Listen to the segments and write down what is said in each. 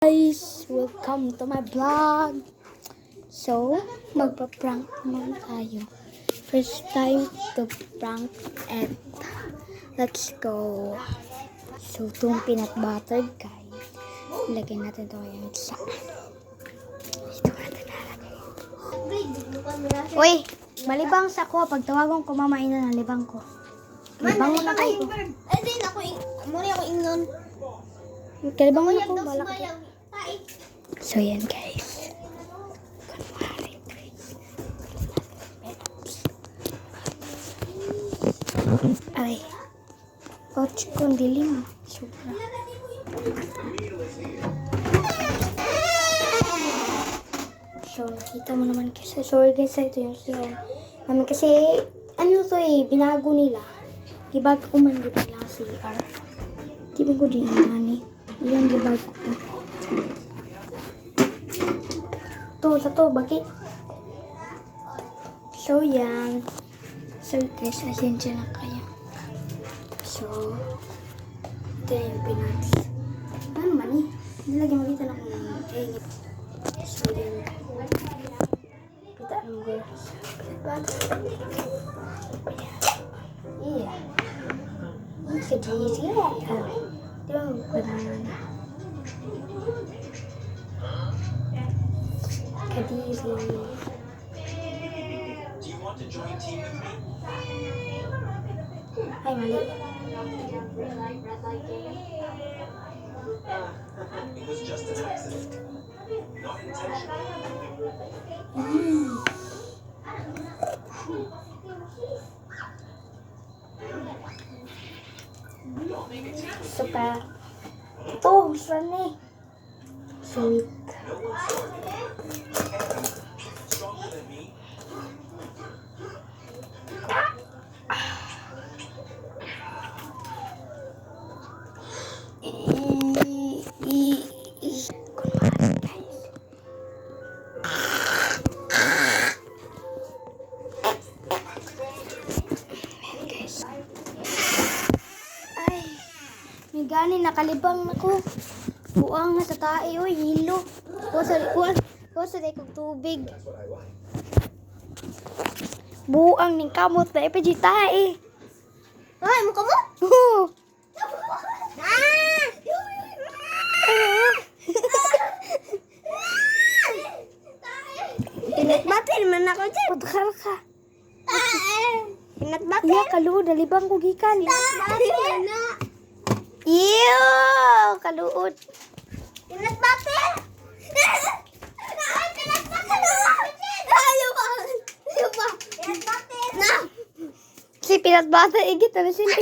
Guys, welcome to my vlog. So, magpa-prank naman tayo. First time to prank and let's go. So, itong peanut butter guys. Lagyan natin ito ngayon sa ito natin nalagay. Uy, malibang sa ko. Pag tawagan ko, mamain na ng libang ko. Libang mo na kayo. Ay, din ako. Muna ako ingnon. Kalibang mo na ko. Balak. So, yan guys. Kunwari guys. Ay. Coach kong dilim. Sobra. So, nakita mo naman kasi. Sorry guys, ito yung siya. Kasi, ano to binago nila. Gibag ko man dito lang CR. Di ba ko din naman Iyan gibag ko. Sa to, bakit? So, yan. So, guys, asensya na kayo. So, ito yung pinuts. Ano man Nilagyan mo dito ng egg. So, yan. Kita ng girls. Iya. Ini sedih sih ya. Dia bukan Kadiri. Ay, mali. It was just an accident, not intentional. Super. Ito, saan Sweet. Stronger than me. Ay, may gani nakalibang ako. Buang nga sa tae, oy, hilo. Kuha sa kong tubig. Buang ning kamot na ipagji tae. Ay, mukha mo? Oo. Pinat butter man ako dyan. Pagkakal ka. Pinat butter. Iya, kaluod, dalibang ko gikan. Butter na. Iyo, kaluod. Pinat butter. Pinat butter. Ayaw ba? Pinat butter. Na. Si peanut butter, igit na sila.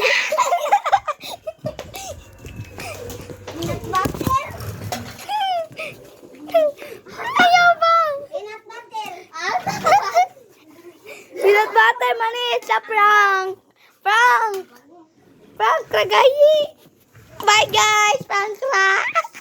Pinat butter. Ayaw bang? Pinat butter. Peanut butter, manis sa prank. Prank. Prank, kagayi. Bye guys, prank na.